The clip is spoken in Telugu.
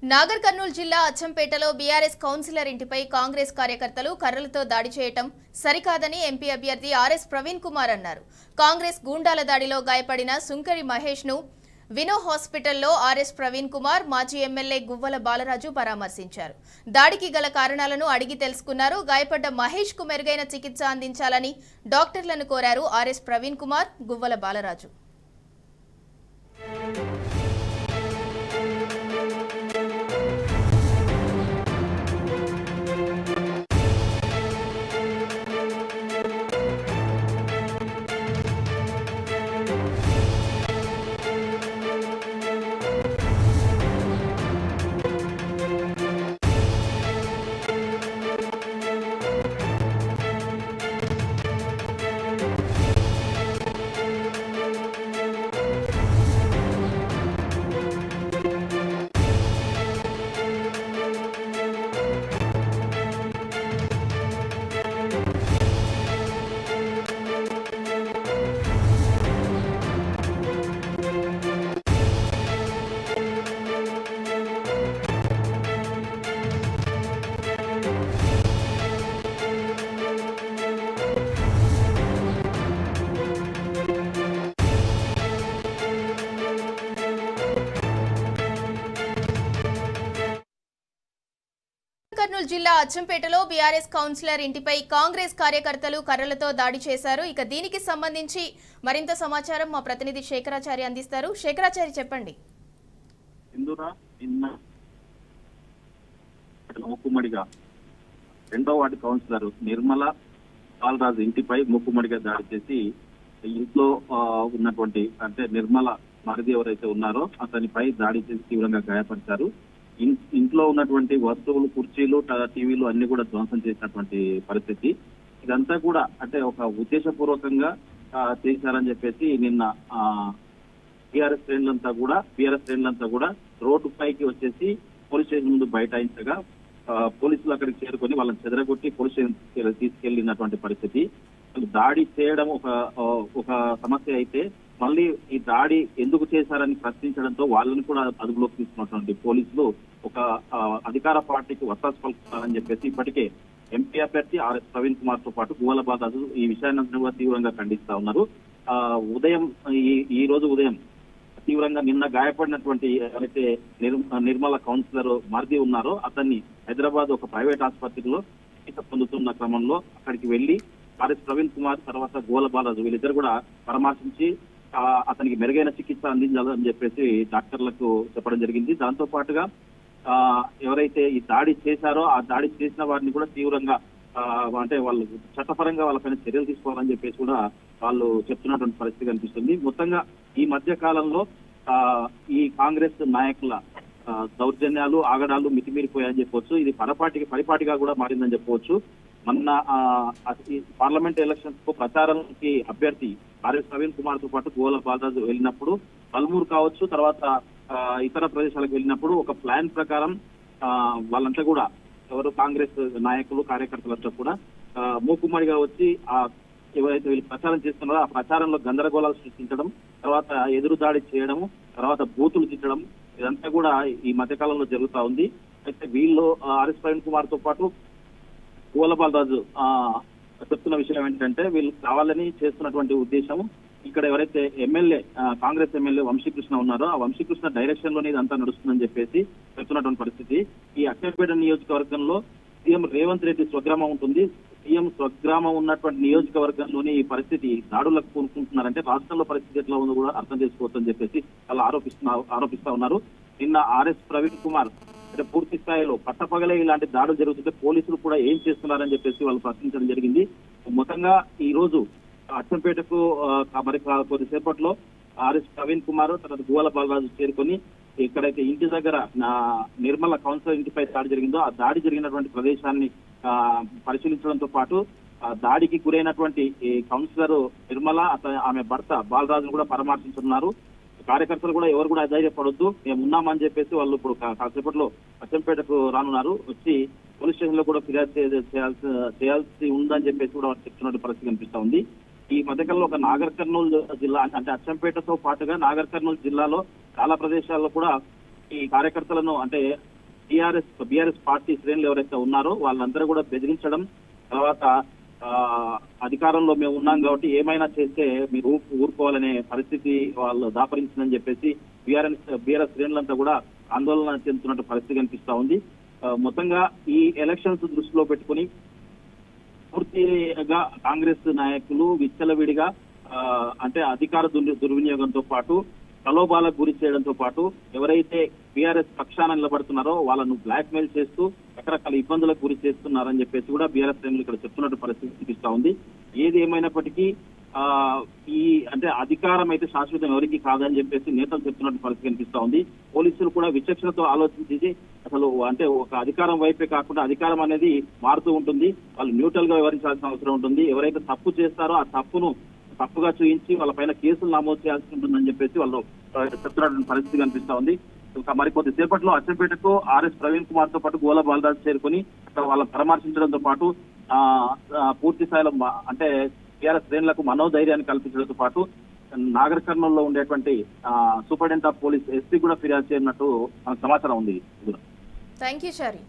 నాగర్ కర్నూలు జిల్లా అచ్చంపేటలో బీఆర్ఎస్ కౌన్సిలర్ ఇంటిపై కాంగ్రెస్ కార్యకర్తలు కర్రలతో దాడి చేయటం సరికాదని ఎంపీ అభ్యర్థి ఆర్ఎస్ ప్రవీణ్ కుమార్ అన్నారు. కాంగ్రెస్ గూండాల దాడిలో గాయపడిన సుంకరి మహేష్ ను వినో హాస్పిటల్లో ఆర్ఎస్ ప్రవీణ్ కుమార్ మాజీ ఎమ్మెల్యే గువ్వల బాలరాజు పరామర్శించారు. దాడికి గల కారణాలను అడిగి తెలుసుకున్నారు. గాయపడ్డ మహేష్ కు మెరుగైన చికిత్స అందించాలని డాక్టర్లను కోరారు ఆర్ఎస్ ప్రవీణ్ కుమార్, గువ్వల బాలరాజు. కర్నూలు జిల్లా అచ్చంపేటలో బీఆర్ఎస్ కౌన్సిలర్ ఇంటిపై కాంగ్రెస్ కార్యకర్తలు కర్రలతో దాడి చేశారు. ఇక దీనికి సంబంధించి మరింత సమాచారం మా ప్రతినిధి శేఖరాచారి అందిస్తారు. శేఖరాచారి, చెప్పండి. మూకుమ్మడిగా రెండో వార్డు కౌన్సిలర్ నిర్మల బాలరాజు ఇంటిపై మూకుమ్మడిగా దాడి చేసి ఇంట్లో ఉన్నటువంటి అంటే నిర్మల మరిది ఎవరైతే ఉన్నారో అతనిపై దాడి చేసి తీవ్రంగా గాయపరిచారు. ఇంట్లో ఉన్నటువంటి వస్తువులు, కుర్చీలు, టీవీలు అన్ని కూడా ధ్వంసం చేసినటువంటి పరిస్థితి. ఇదంతా కూడా అంటే ఒక ఉద్దేశపూర్వకంగా చేశారని చెప్పేసి నిన్న బీఆర్ఎస్ శ్రేణులంతా కూడా రోడ్డు పైకి వచ్చేసి పోలీస్ స్టేషన్ ముందు బైఠాయించగా పోలీసులు అక్కడికి చేరుకొని వాళ్ళని చెదరగొట్టి పోలీస్ స్టేషన్ తీసుకెళ్లినటువంటి పరిస్థితి. దాడి చేయడం ఒక సమస్య అయితే మళ్ళీ ఈ దాడి ఎందుకు చేశారని ప్రశ్నించడంతో వాళ్ళని కూడా అదుపులోకి తీసుకున్నటువంటి పోలీసులు ఒక అధికార పార్టీకి వత్తాసు పలుకుతున్నారని చెప్పేసి ఇప్పటికే ఎంపీ అభ్యర్థి ఆర్ఎస్ ప్రవీణ్ కుమార్ తో పాటు గువ్వల బాలరాజు ఈ విషయాన్ని కూడా తీవ్రంగా ఖండిస్తా ఉన్నారు. ఈ రోజు ఉదయం తీవ్రంగా నిన్న గాయపడినటువంటి ఎవరైతే నిర్మల కౌన్సిలర్ మరిది ఉన్నారో అతన్ని హైదరాబాద్ ఒక ప్రైవేట్ ఆసుపత్రిలో చికిత్స పొందుతున్న క్రమంలో అక్కడికి వెళ్లి ఆర్ఎస్ ప్రవీణ్ కుమార్ తర్వాత గువ్వల బాలరాజు వీళ్ళిద్దరు కూడా పరామర్శించి అతనికి మెరుగైన చికిత్స అందించాలని చెప్పేసి డాక్టర్లకు చెప్పడం జరిగింది. దాంతో పాటుగా ఎవరైతే ఈ దాడి చేశారో ఆ దాడి చేసిన వారిని కూడా తీవ్రంగా అంటే వాళ్ళు చట్టపరంగా వాళ్ళపైన చర్యలు తీసుకోవాలని చెప్పేసి కూడా వాళ్ళు చెప్తున్నటువంటి పరిస్థితి కనిపిస్తుంది. మొత్తంగా ఈ మధ్య కాలంలో ఈ కాంగ్రెస్ నాయకుల దౌర్జన్యాలు, ఆగడాలు మితిమీరిపోయాయని చెప్పవచ్చు. ఇది పరిపాటిగా కూడా మారిందని చెప్పవచ్చు. మొన్న పార్లమెంట్ ఎలక్షన్స్ కు ప్రచారానికి అభ్యర్థి ఆర్ఎస్ ప్రవీణ్ కుమార్ తో పాటు గువ్వల బాలరాజు వెళ్ళినప్పుడు పల్మూరు కావచ్చు, తర్వాత ఇతర ప్రదేశాలకు వెళ్ళినప్పుడు ఒక ప్లాన్ ప్రకారం వాళ్ళంతా కూడా ఎవరు కాంగ్రెస్ నాయకులు, కార్యకర్తలంతా కూడా మూకుమ్మడిగా వచ్చి ఎవరైతే వీళ్ళు ప్రచారం చేస్తున్నారో ఆ ప్రచారంలో గందరగోళాలు సృష్టించడం, తర్వాత ఎదురు దాడి చేయడము, తర్వాత బూతులు తిట్టడం ఇదంతా కూడా ఈ మధ్యకాలంలో జరుగుతా ఉంది. అయితే వీళ్ళు ఆర్ఎస్ ప్రవీణ్ కుమార్ తో పాటు గువ్వల బాలరాజు చెప్తున్న విషయం ఏంటంటే వీళ్ళు కావాలని చేస్తున్నటువంటి ఉద్దేశం ఇక్కడ ఎవరైతే కాంగ్రెస్ ఎమ్మెల్యే వంశీకృష్ణ ఉన్నారో ఆ వంశీకృష్ణ డైరెక్షన్ లోనే ఇదంతా నడుస్తుందని చెప్పేసి చెప్తున్నటువంటి పరిస్థితి. ఈ అచ్చంపేట నియోజకవర్గంలో సీఎం రేవంత్ రెడ్డి స్వగ్రామం ఉంటుంది. సీఎం స్వగ్రామం ఉన్నటువంటి నియోజకవర్గంలోని ఈ పరిస్థితి దాడులకు పూనుకుంటున్నారంటే రాష్ట్రంలో పరిస్థితి ఎట్లా ఉందో కూడా అర్థం చేసుకోవచ్చని చెప్పేసి వాళ్ళు ఆరోపిస్తా ఉన్నారు. నిన్న ఆర్ఎస్ ప్రవీణ్ కుమార్ అంటే పూర్తి స్థాయిలో పట్టపగలే ఇలాంటి దాడులు జరుగుతుంటే పోలీసులు కూడా ఏం చేస్తున్నారని చెప్పేసి వాళ్ళు ప్రశ్నించడం జరిగింది. మొత్తంగా ఈ రోజు అచ్చంపేటకు మరి కొద్దిసేపట్లో ఆర్ఎస్ ప్రవీణ్ కుమార్ తర్వాత గువ్వల బాలరాజు చేరుకొని ఎక్కడైతే ఇంటి దగ్గర నిర్మల కౌన్సిలర్ ఇంటిపై దాడి జరిగిందో ఆ దాడి జరిగినటువంటి ప్రదేశాన్ని పరిశీలించడంతో పాటు దాడికి గురైనటువంటి కౌన్సిలర్ నిర్మల ఆమె భర్త బాలరాజును కూడా పరామర్శించున్నారు. కార్యకర్తలు కూడా ఎవరు కూడా అధైర్యపడొద్దు, మేము ఉన్నామని చెప్పేసి వాళ్ళు ఇప్పుడు కాసేపట్లో అచ్చంపేటకు రానున్నారు. వచ్చి పోలీస్ స్టేషన్ లో కూడా ఫిర్యాదు చేయాల్సి ఉందని చెప్పేసి కూడా చెప్తున్నట్టు పరిస్థితి కనిపిస్తా ఉంది. ఈ మధ్యకాలంలో ఒక నాగర్ కర్నూలు జిల్లా అంటే అచ్చంపేటతో పాటుగా నాగర్ కర్నూలు జిల్లాలో చాలా ప్రదేశాల్లో కూడా ఈ కార్యకర్తలను అంటే బీఆర్ఎస్ పార్టీ శ్రేణులు ఎవరైతే ఉన్నారో వాళ్ళందరూ కూడా బెదిరించడం, తర్వాత అధికారంలో మేము ఉన్నాం కాబట్టి ఏమైనా చేస్తే మీరు ఊరుకోవాలనే పరిస్థితి వాళ్ళు దాపరించిందని చెప్పేసి బీఆర్ఎస్ శ్రేణులంతా కూడా ఆందోళన చెందుతున్నట్టు పరిస్థితి కనిపిస్తా ఉంది. మొత్తంగా ఈ ఎలక్షన్స్ దృష్టిలో పెట్టుకుని పూర్తిగా కాంగ్రెస్ నాయకులు విచ్చలవిడిగా అంటే అధికార దుర్వినియోగంతో పాటు ప్రలోభాలకు గురి చేయడంతో పాటు ఎవరైతే బీఆర్ఎస్ పక్షాన నిలబడుతున్నారో వాళ్ళను బ్లాక్ మెయిల్ చేస్తూ రకరకాల ఇబ్బందులకు గురి చేస్తున్నారని చెప్పేసి కూడా బీఆర్ఎస్ శ్రేణులు ఇక్కడ చెప్తున్నట్టు పరిస్థితి కనిపిస్తా ఉంది. ఏది ఏమైనప్పటికీ ఈ అంటే అధికారం అయితే శాశ్వతం ఎవరికి కాదని చెప్పేసి నేతలు చెప్తున్నట్టు పరిస్థితి కనిపిస్తా ఉంది. పోలీసులు కూడా విచక్షణతో ఆలోచించి అసలు అంటే ఒక అధికారం వైపే కాకుండా అధికారం అనేది మారుతూ ఉంటుంది, వాళ్ళు న్యూట్రల్ గా వ్యవహరించాల్సిన అవసరం ఉంటుంది. ఎవరైతే తప్పు చేస్తారో ఆ తప్పుగా చూపించి వాళ్ళ పైన కేసులు నమోదు చేయాల్సి ఉంటుందని చెప్పేసి వాళ్ళు చెప్తున్నటువంటి పరిస్థితి కనిపిస్తా ఉంది. మరికొద్ది సేపట్లో అచ్చంపేటకు ఆర్ఎస్ ప్రవీణ్ కుమార్ తో పాటు గోల బాలరాజు చేరుకుని అక్కడ వాళ్ళని పరామర్శించడంతో పాటు పూర్తి స్థాయిలో అంటే టీఆర్ఎస్ శ్రేణులకు మనోధైర్యాన్ని కల్పించడంతో పాటు నాగర్ కర్నూలులో ఉండేటువంటి సూపరింటెండెంట్ ఆఫ్ పోలీస్ ఎస్పీ కూడా ఫిర్యాదు చేయనున్నట్టు మనకు సమాచారం ఉంది. Thank you షారీ.